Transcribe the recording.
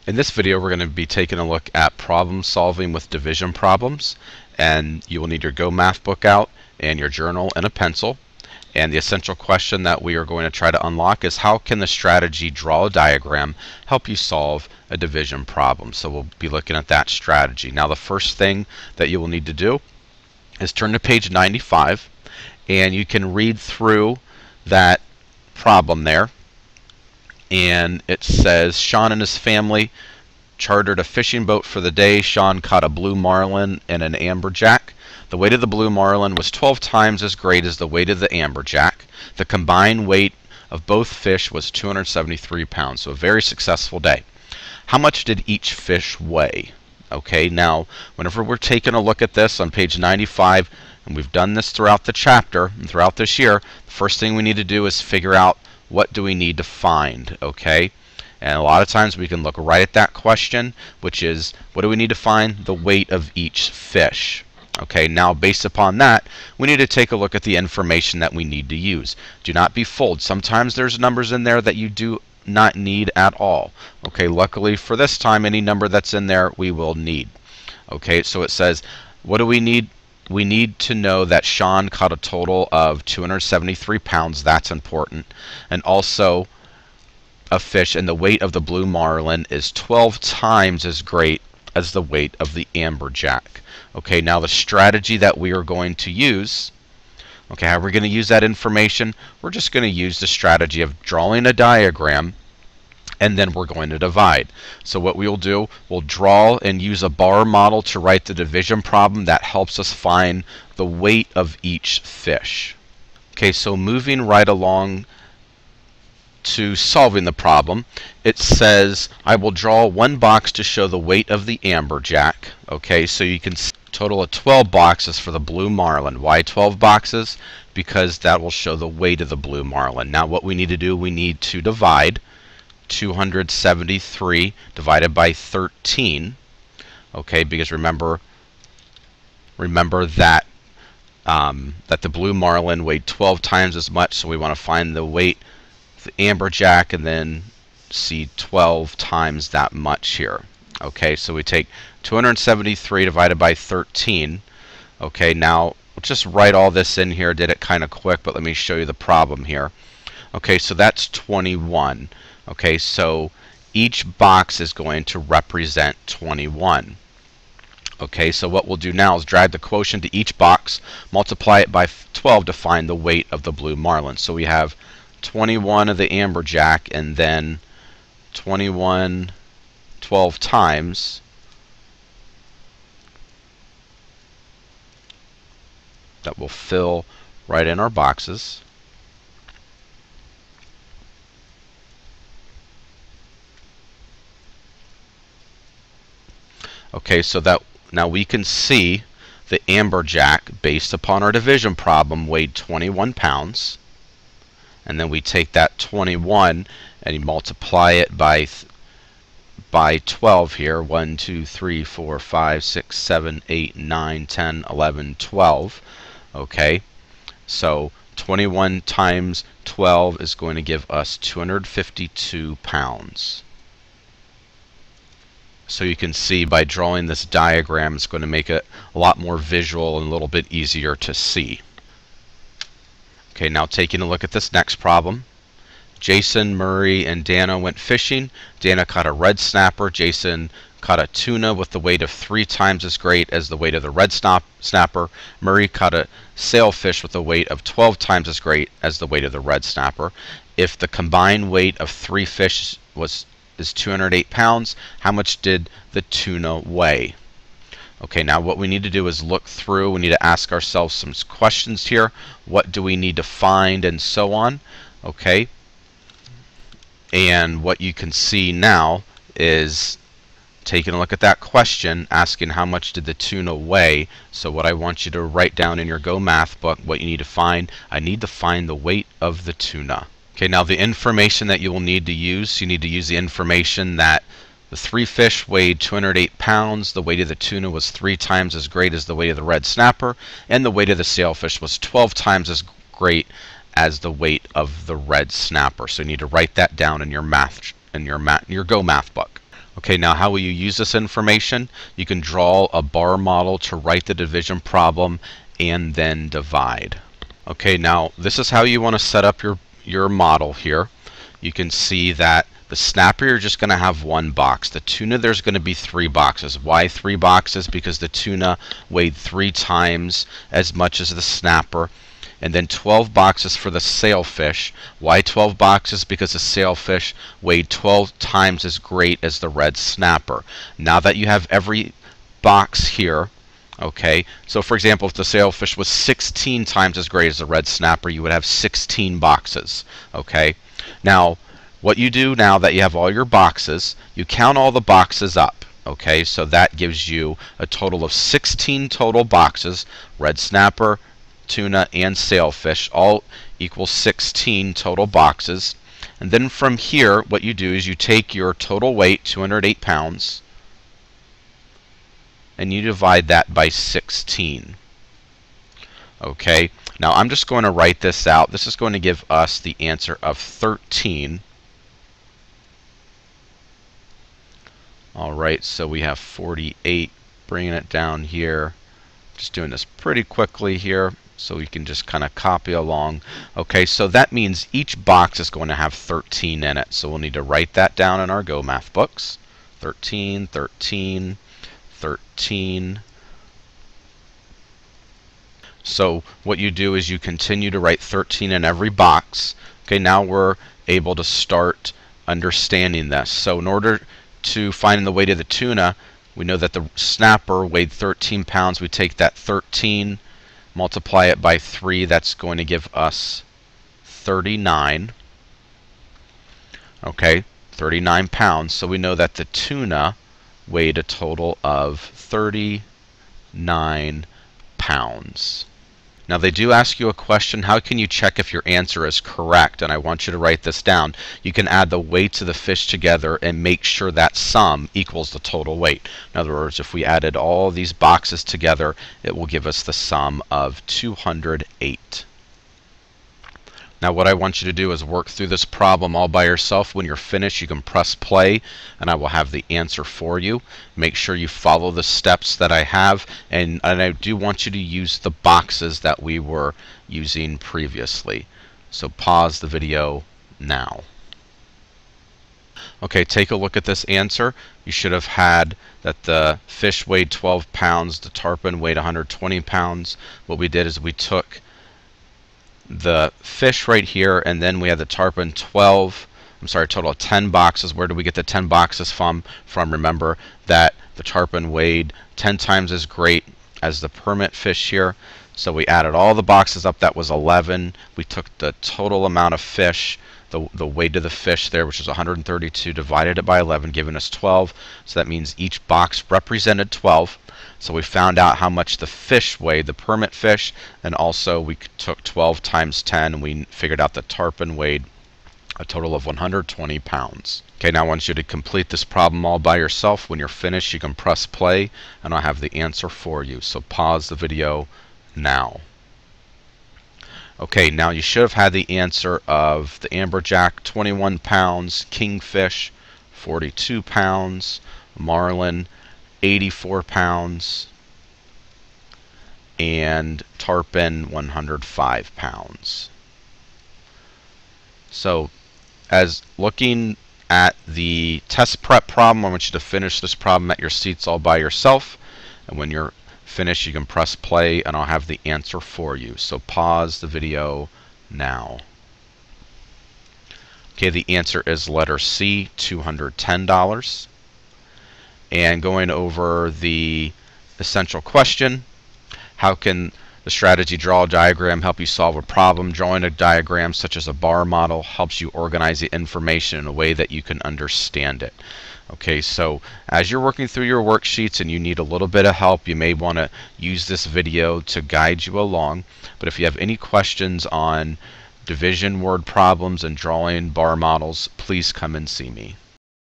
In this video, we're going to be taking a look at problem solving with division problems, and you will need your Go Math book out and your journal and a pencil. And the essential question that we are going to try to unlock is, how can the strategy draw a diagram help you solve a division problem? So we'll be looking at that strategy. Now, the first thing that you will need to do is turn to page 95, and you can read through that problem there. And it says, Sean and his family chartered a fishing boat for the day. Sean caught a blue marlin and an amberjack. The weight of the blue marlin was 12 times as great as the weight of the amberjack. The combined weight of both fish was 273 pounds, so a very successful day. How much did each fish weigh? Okay, now whenever we're taking a look at this on page 95, and we've done this throughout the chapter and throughout this year, the first thing we need to do is figure out, what do we need to find? Okay, and a lot of times we can look right at that question, which is, what do we need to find? The weight of each fish. Okay, now based upon that, we need to take a look at the information that we need to use. Do not be fooled. Sometimes there's numbers in there that you do not need at all. Okay, luckily for this time, any number that's in there we will need. Okay, so it says, what do we need? We need to know that Sean caught a total of 273 pounds. That's important. And also a fish, and the weight of the blue marlin is 12 times as great as the weight of the amberjack. Okay, now the strategy that we are going to use, okay, how we're going to use that information, we're just going to use the strategy of drawing a diagram, and then we're going to divide. So what we will do, we'll draw and use a bar model to write the division problem that helps us find the weight of each fish. Okay, so moving right along to solving the problem, it says, I will draw one box to show the weight of the amberjack. Okay, so you can see a total of 12 boxes for the blue marlin. Why 12 boxes? Because that will show the weight of the blue marlin. Now what we need to do, we need to divide 273 divided by 13. Okay, because remember that that the blue marlin weighed 12 times as much, so we want to find the weight of the amberjack and then see 12 times that much here. Okay, so we take 273 divided by 13. Okay, now we'll just write all this in here. Did it kind of quick, but let me show you the problem here. Okay, so that's 21. Okay, so each box is going to represent 21. Okay, so what we'll do now is drag the quotient to each box, multiply it by 12 to find the weight of the blue marlin. So we have 21 of the amberjack, and then 21 12 times. That will fill right in our boxes. Okay, so that now we can see the amberjack, based upon our division problem, weighed 21 pounds. And then we take that 21 and you multiply it by 12 here. 1, 2, 3, 4, 5, 6, 7, 8, 9, 10, 11, 12. Okay, so 21 times 12 is going to give us 252 pounds. So you can see by drawing this diagram, it's going to make it a lot more visual and a little bit easier to see. Okay, now taking a look at this next problem. Jason, Murray, and Dana went fishing. Dana caught a red snapper. Jason caught a tuna with the weight of 3 times as great as the weight of the red snapper. Murray caught a sailfish with a weight of 12 times as great as the weight of the red snapper. If the combined weight of 3 fish is 208 pounds, how much did the tuna weigh? Okay, now what we need to do is look through. We need to ask ourselves some questions here. What do we need to find, and so on. Okay, and what you can see now is taking a look at that question, asking how much did the tuna weigh. So what I want you to write down in your Go Math book, what you need to find, I need to find the weight of the tuna. Okay, now the information that you will need to use, you need to use the information that the 3 fish weighed 208 pounds, the weight of the tuna was 3 times as great as the weight of the red snapper, and the weight of the sailfish was 12 times as great as the weight of the red snapper. So you need to write that down in your Go Math book. Okay, now how will you use this information? You can draw a bar model to write the division problem and then divide. Okay, now this is how you want to set up your model here. You can see that the snapper, you're just going to have one box. The tuna, there's going to be 3 boxes. Why 3 boxes? Because the tuna weighed 3 times as much as the snapper. And then 12 boxes for the sailfish. Why 12 boxes? Because the sailfish weighed 12 times as great as the red snapper. Now that you have every box here, okay, so for example, if the sailfish was 16 times as great as the red snapper, you would have 16 boxes. Okay, now what you do now that you have all your boxes, you count all the boxes up. Okay, so that gives you a total of 16 total boxes. Red snapper, tuna, and sailfish all equal 16 total boxes. And then from here, what you do is you take your total weight, 208 pounds, and you divide that by 16. Okay, now I'm just going to write this out. This is going to give us the answer of 13. Alright, so we have 48. Bringing it down here. Just doing this pretty quickly here, so you can just kind of copy along. Okay, so that means each box is going to have 13 in it. So we'll need to write that down in our Go Math books. 13, 13, 13. So what you do is you continue to write 13 in every box. Okay, now we're able to start understanding this. So in order to find the weight of the tuna, we know that the snapper weighed 13 pounds. We take that 13, multiply it by 3. That's going to give us 39. Okay, 39 pounds. So we know that the tuna weighed a total of 39 pounds. Now they do ask you a question, how can you check if your answer is correct? And I want you to write this down. You can add the weights of the fish together and make sure that sum equals the total weight. In other words, if we added all these boxes together, it will give us the sum of 208. Now what I want you to do is work through this problem all by yourself. When you're finished, you can press play and I will have the answer for you. Make sure you follow the steps that I have, and I do want you to use the boxes that we were using previously. So pause the video now. Okay, take a look at this answer. You should have had that the fish weighed 12 pounds, the tarpon weighed 120 pounds. What we did is we took the fish right here, and then we had the tarpon total of 10 boxes. Where do we get the 10 boxes from? Remember that the tarpon weighed 10 times as great as the permit fish here. So we added all the boxes up. That was 11. We took the total amount of fish, the weight of the fish there, which is 132, divided it by 11, giving us 12. So that means each box represented 12. So we found out how much the fish weighed, the permit fish, and also we took 12 times 10, and we figured out the tarpon weighed a total of 120 pounds. Okay, now I want you to complete this problem all by yourself. When you're finished, you can press play, and I'll have the answer for you. So pause the video now. Okay, now you should have had the answer of the amberjack, 21 pounds, kingfish, 42 pounds, marlin, 84 pounds, and tarpon 105 pounds. So as looking at the test prep problem, I want you to finish this problem at your seats all by yourself, and when you're finished you can press play and I'll have the answer for you. So pause the video now. Okay, the answer is letter C, $210. And going over the essential question, how can the strategy draw a diagram help you solve a problem? Drawing a diagram such as a bar model helps you organize the information in a way that you can understand it. Okay, so as you're working through your worksheets and you need a little bit of help, you may want to use this video to guide you along. But if you have any questions on division word problems and drawing bar models, please come and see me.